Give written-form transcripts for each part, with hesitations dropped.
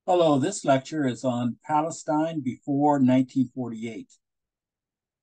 Hello, this lecture is on Palestine before 1948.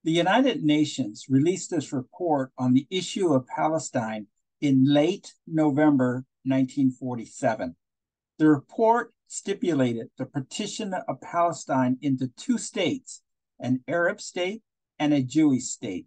The United Nations released this report on the issue of Palestine in late November 1947. The report stipulated the partition of Palestine into two states, an Arab state and a Jewish state.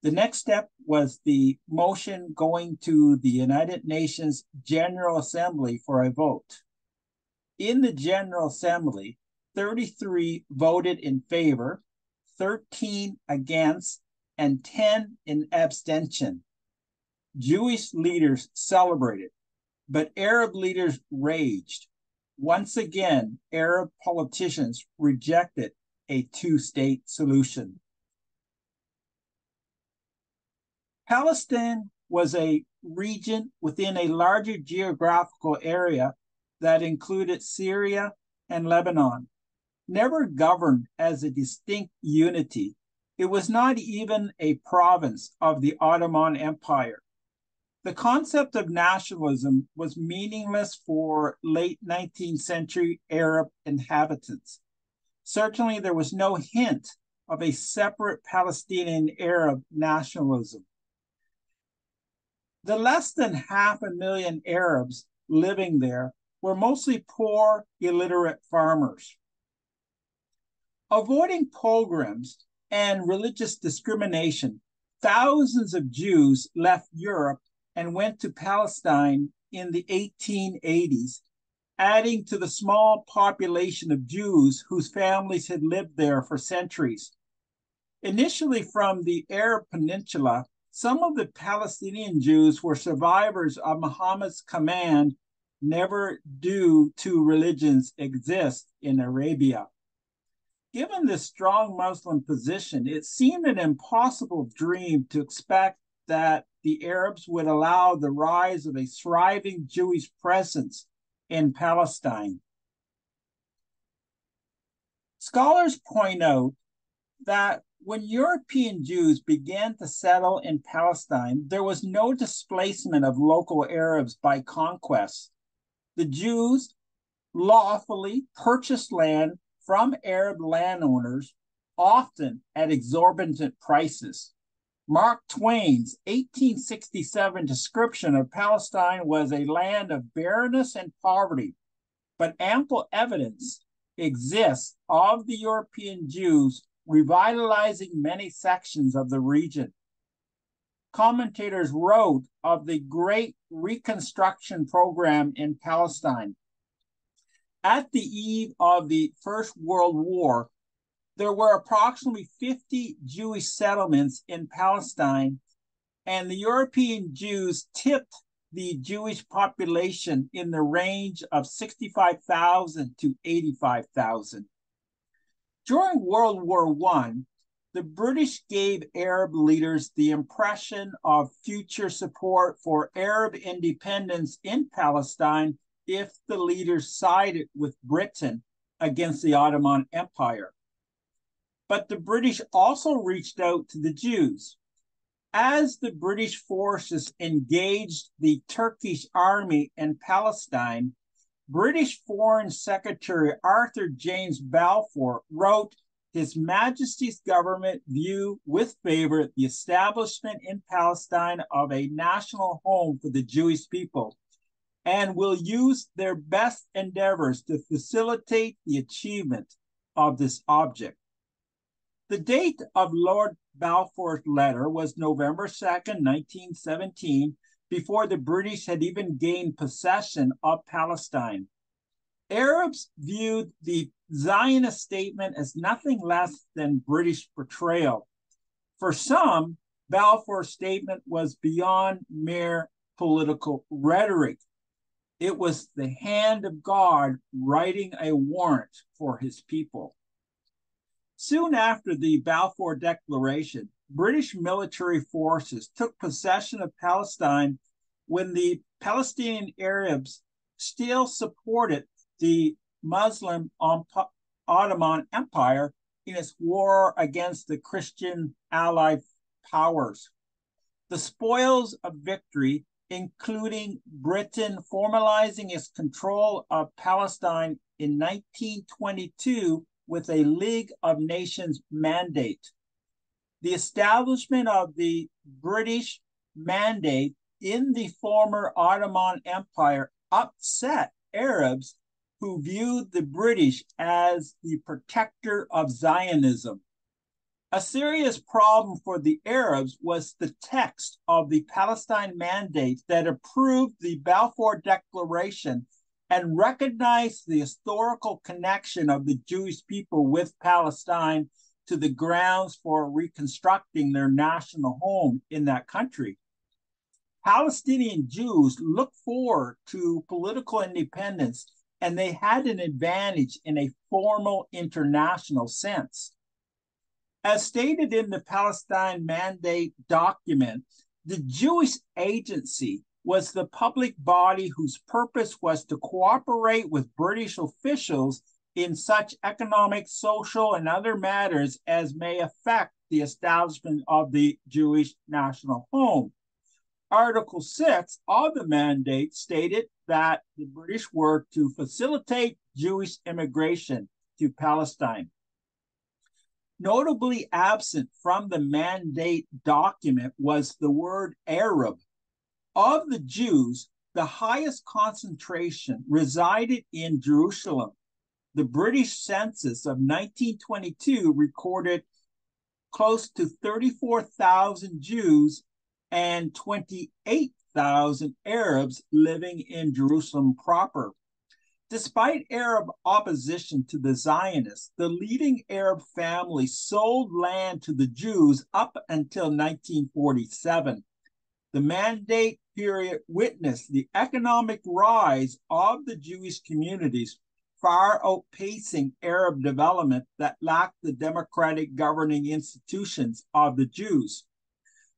The next step was the motion going to the United Nations General Assembly for a vote. In the General Assembly, 33 voted in favor, 13 against, and 10 in abstention. Jewish leaders celebrated, but Arab leaders raged. Once again, Arab politicians rejected a two-state solution. Palestine was a region within a larger geographical area that included Syria and Lebanon. Never governed as a distinct unity, it was not even a province of the Ottoman Empire. The concept of nationalism was meaningless for late 19th century Arab inhabitants. Certainly, there was no hint of a separate Palestinian Arab nationalism. The less than 500,000 Arabs living there were mostly poor, illiterate farmers. Avoiding pogroms and religious discrimination, thousands of Jews left Europe and went to Palestine in the 1880s, adding to the small population of Jews whose families had lived there for centuries. Initially from the Arab Peninsula, some of the Palestinian Jews were survivors of Muhammad's command, never do two religions exist in Arabia. Given this strong Muslim position, it seemed an impossible dream to expect that the Arabs would allow the rise of a thriving Jewish presence in Palestine. Scholars point out that when European Jews began to settle in Palestine, there was no displacement of local Arabs by conquest. The Jews lawfully purchased land from Arab landowners, often at exorbitant prices. Mark Twain's 1867 description of Palestine was a land of barrenness and poverty, but ample evidence exists of the European Jews revitalizing many sections of the region. Commentators wrote of the Great Reconstruction Program in Palestine. At the eve of the First World War, there were approximately 50 Jewish settlements in Palestine, and the European Jews tipped the Jewish population in the range of 65,000 to 85,000. During World War I, the British gave Arab leaders the impression of future support for Arab independence in Palestine if the leaders sided with Britain against the Ottoman Empire. But the British also reached out to the Jews. As the British forces engaged the Turkish army in Palestine, British Foreign Secretary Arthur James Balfour wrote, "His Majesty's government view with favor the establishment in Palestine of a national home for the Jewish people, and will use their best endeavors to facilitate the achievement of this object." The date of Lord Balfour's letter was November 2nd, 1917, before the British had even gained possession of Palestine. Arabs viewed the Zionist statement as nothing less than British betrayal. For some, Balfour's statement was beyond mere political rhetoric. It was the hand of God writing a warrant for his people. Soon after the Balfour Declaration, British military forces took possession of Palestine when the Palestinian Arabs still supported the Muslim Ottoman Empire in its war against the Christian Allied powers. The spoils of victory, including Britain formalizing its control of Palestine in 1922 with a League of Nations mandate. The establishment of the British mandate in the former Ottoman Empire upset Arabs who viewed the British as the protector of Zionism. A serious problem for the Arabs was the text of the Palestine Mandate that approved the Balfour Declaration and recognized the historical connection of the Jewish people with Palestine to the grounds for reconstructing their national home in that country. Palestinian Jews looked forward to political independence, and they had an advantage in a formal international sense. As stated in the Palestine Mandate document, the Jewish Agency was the public body whose purpose was to cooperate with British officials in such economic, social, and other matters as may affect the establishment of the Jewish national home. Article 6 of the mandate stated that the British were to facilitate Jewish immigration to Palestine. Notably absent from the mandate document was the word Arab. Of the Jews, the highest concentration resided in Jerusalem. The British census of 1922 recorded close to 34,000 Jews and 28,000 Arabs living in Jerusalem proper. Despite Arab opposition to the Zionists, the leading Arab families sold land to the Jews up until 1947. The mandate period witnessed the economic rise of the Jewish communities, far outpacing Arab development that lacked the democratic governing institutions of the Jews.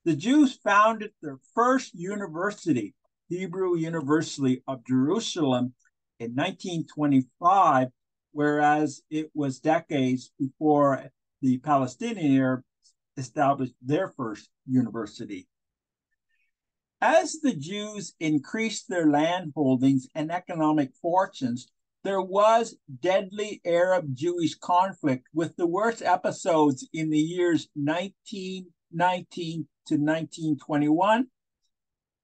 The Jews founded their first university, Hebrew University of Jerusalem, in 1925, whereas it was decades before the Palestinian Arabs established their first university. As the Jews increased their land holdings and economic fortunes, there was deadly Arab-Jewish conflict, with the worst episodes in the years 1919 to 1921,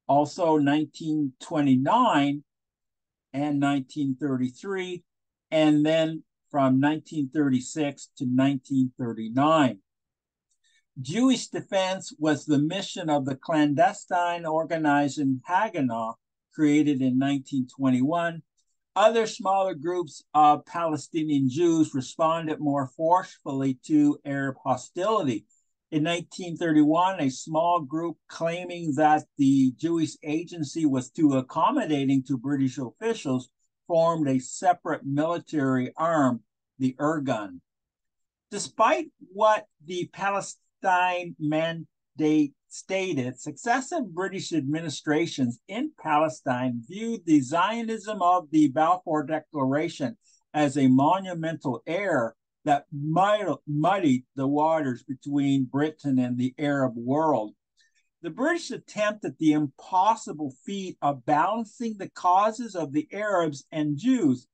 also 1929, and 1933, and then from 1936 to 1939. Jewish defense was the mission of the clandestine organization Haganah, created in 1921. Other smaller groups of Palestinian Jews responded more forcefully to Arab hostility. In 1931, a small group claiming that the Jewish Agency was too accommodating to British officials formed a separate military arm, the Irgun. Despite what the Palestine Mandate stated, successive British administrations in Palestine viewed the Zionism of the Balfour Declaration as a monumental error that muddied the waters between Britain and the Arab world. The British attempted the impossible feat of balancing the causes of the Arabs and Jews,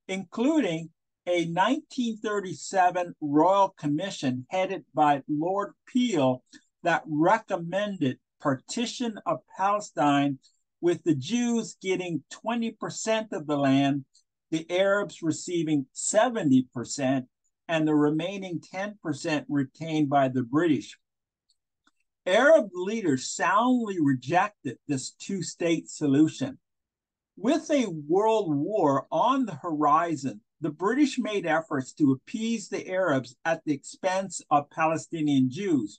including a 1937 Royal Commission headed by Lord Peel that recommended partition of Palestine, with the Jews getting 20% of the land, the Arabs receiving 70%, and the remaining 10% retained by the British. Arab leaders soundly rejected this two-state solution. With a world war on the horizon, the British made efforts to appease the Arabs at the expense of Palestinian Jews.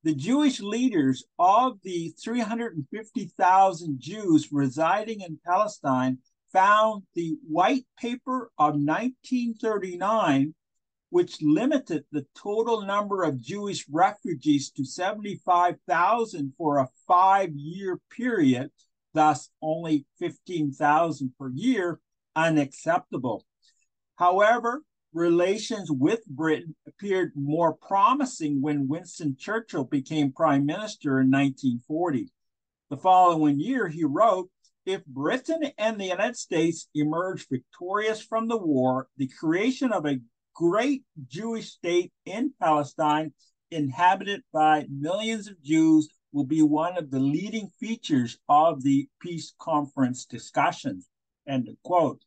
The Jewish leaders of the 350,000 Jews residing in Palestine found the White Paper of 1939, which limited the total number of Jewish refugees to 75,000 for a 5-year period, thus only 15,000 per year, unacceptable. However, relations with Britain appeared more promising when Winston Churchill became Prime Minister in 1940. The following year, he wrote, If Britain and the United States emerge victorious from the war, the creation of a great Jewish state in Palestine, inhabited by millions of Jews, will be one of the leading features of the peace conference discussions. End of quote.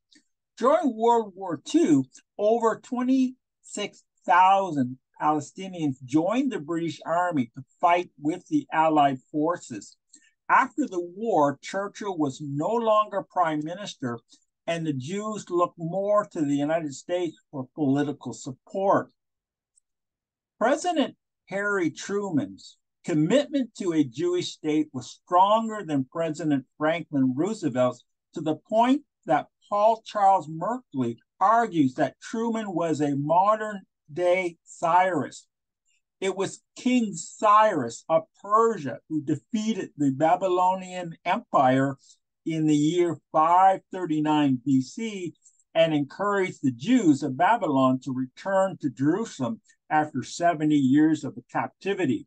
During World War II, over 26,000 Palestinians joined the British Army to fight with the Allied forces. After the war, Churchill was no longer prime minister, and the Jews looked more to the United States for political support. President Harry Truman's commitment to a Jewish state was stronger than President Franklin Roosevelt's, to the point that Paul Charles Merkley argues that Truman was a modern-day Cyrus. It was King Cyrus of Persia who defeated the Babylonian Empire in the year 539 BC and encouraged the Jews of Babylon to return to Jerusalem after 70 years of captivity.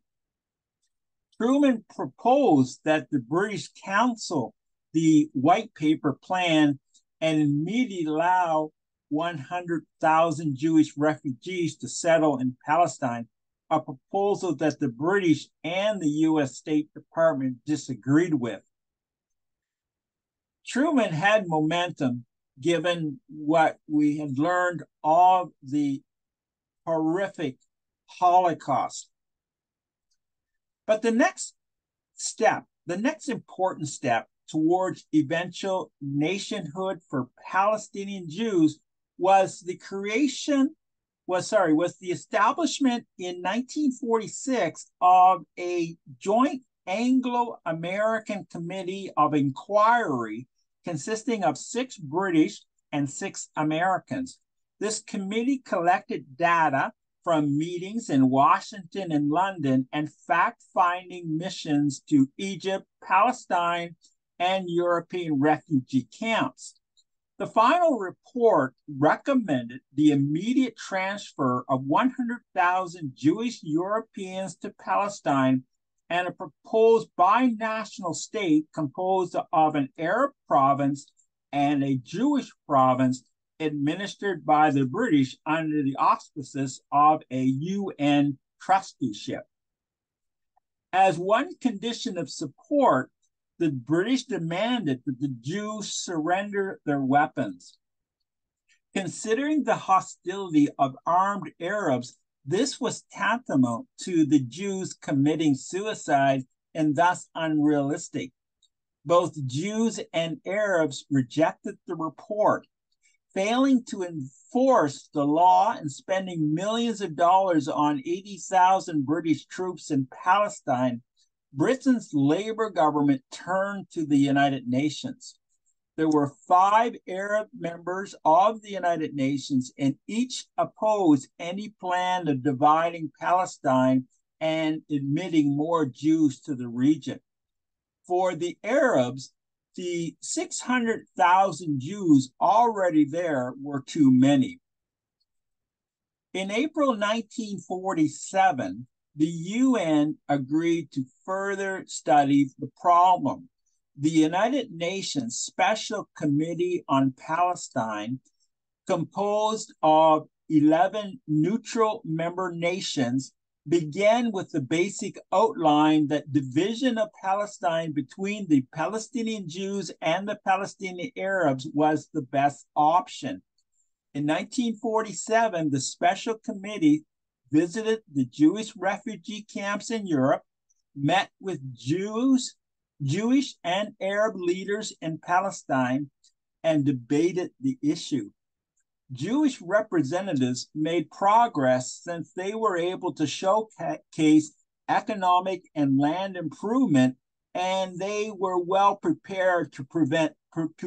Truman proposed that the British cancel the White Paper Plan and immediately allow 100,000 Jewish refugees to settle in Palestine, a proposal that the British and the U.S. State Department disagreed with. Truman had momentum given what we had learned of the horrific Holocaust. But the next important step towards eventual nationhood for Palestinian Jews was the establishment in 1946 of a joint Anglo-American committee of inquiry consisting of 6 British and 6 Americans. This committee collected data from meetings in Washington and London and fact-finding missions to Egypt, Palestine, and European refugee camps. The final report recommended the immediate transfer of 100,000 Jewish Europeans to Palestine and a proposed binational state composed of an Arab province and a Jewish province administered by the British under the auspices of a UN trusteeship. As one condition of support, the British demanded that the Jews surrender their weapons. Considering the hostility of armed Arabs, this was tantamount to the Jews committing suicide and thus unrealistic. Both Jews and Arabs rejected the report. Failing to enforce the law and spending millions of dollars on 80,000 British troops in Palestine, Britain's Labour government turned to the United Nations. There were 5 Arab members of the United Nations, and each opposed any plan of dividing Palestine and admitting more Jews to the region. For the Arabs, the 600,000 Jews already there were too many. In April 1947, the UN agreed to further study the problem. The United Nations Special Committee on Palestine, composed of 11 neutral member nations, began with the basic outline that division of Palestine between the Palestinian Jews and the Palestinian Arabs was the best option. In 1947, the Special Committee visited the Jewish refugee camps in Europe, met with Jewish and Arab leaders in Palestine, and debated the issue. Jewish representatives made progress since they were able to showcase economic and land improvement, and they were well prepared to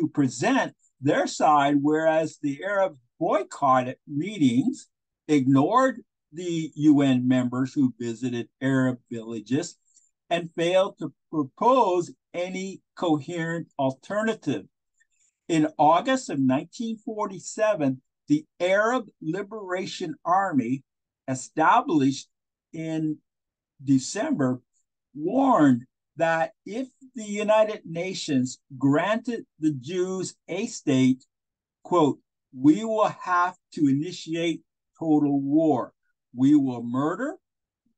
present their side, whereas the Arabs boycotted meetings, ignored the UN members who visited Arab villages, and failed to propose any coherent alternative. In August of 1947, the Arab Liberation Army, established in December, warned that if the United Nations granted the Jews a state, quote, we will have to initiate total war. We will murder,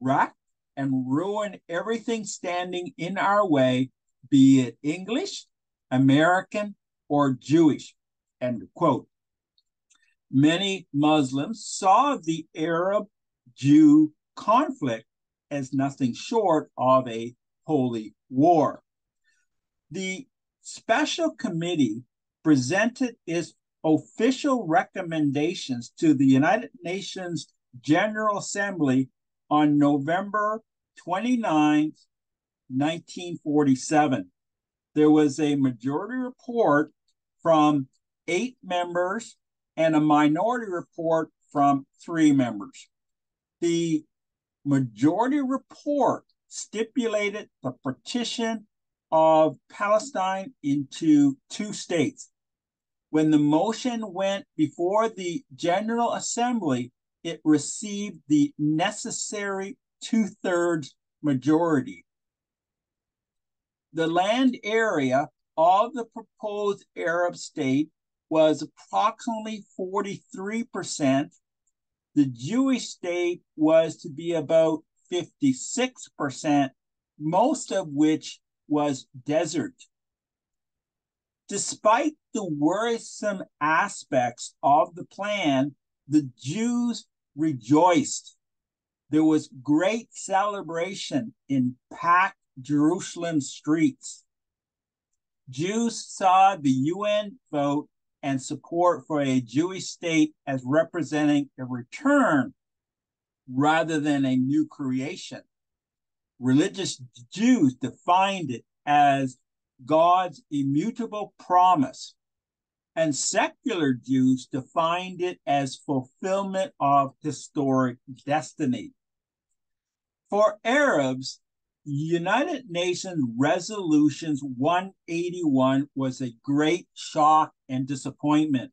wreck, and ruin everything standing in our way, be it English, American, or Jewish, end quote. Many Muslims saw the Arab-Jew conflict as nothing short of a holy war. The special committee presented its official recommendations to the United Nations General Assembly on November 29, 1947. There was a majority report from 8 members and a minority report from 3 members. The majority report stipulated the partition of Palestine into 2 states. When the motion went before the General Assembly, it received the necessary 2/3 majority. The land area of the proposed Arab state was approximately 43%. The Jewish state was to be about 56%, most of which was desert. Despite the worrisome aspects of the plan, the Jews rejoiced. There was great celebration in packed Jerusalem streets. Jews saw the UN vote and support for a Jewish state as representing a return rather than a new creation. Religious Jews defined it as God's immutable promise, and secular Jews defined it as fulfillment of historic destiny. For Arabs, United Nations Resolutions 181 was a great shock and disappointment.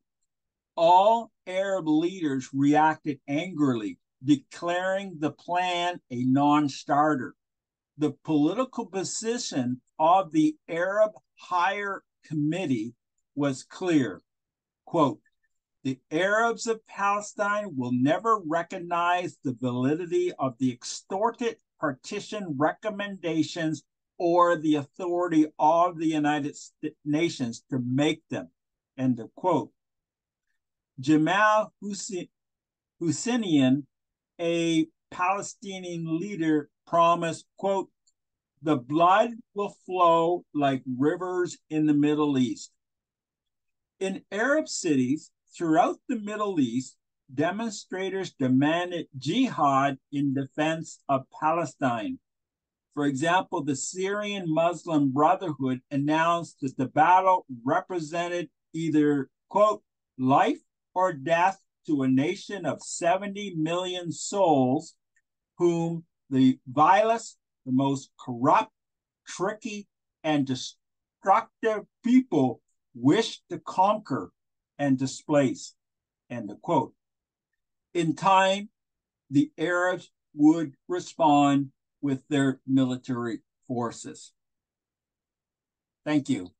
All Arab leaders reacted angrily, declaring the plan a non-starter. The political position of the Arab Higher Committee was clear. Quote, the Arabs of Palestine will never recognize the validity of the extorted partition recommendations or the authority of the United Nations to make them, end of quote. Jamal Husseinian, a Palestinian leader, promised, quote, the blood will flow like rivers in the Middle East. In Arab cities throughout the Middle East, demonstrators demanded jihad in defense of Palestine. For example, the Syrian Muslim Brotherhood announced that the battle represented either, quote, life or death to a nation of 70 million souls whom the vilest, the most corrupt, tricky, and destructive people wish to conquer and displace, end of quote. In time, the Arabs would respond with their military forces. Thank you.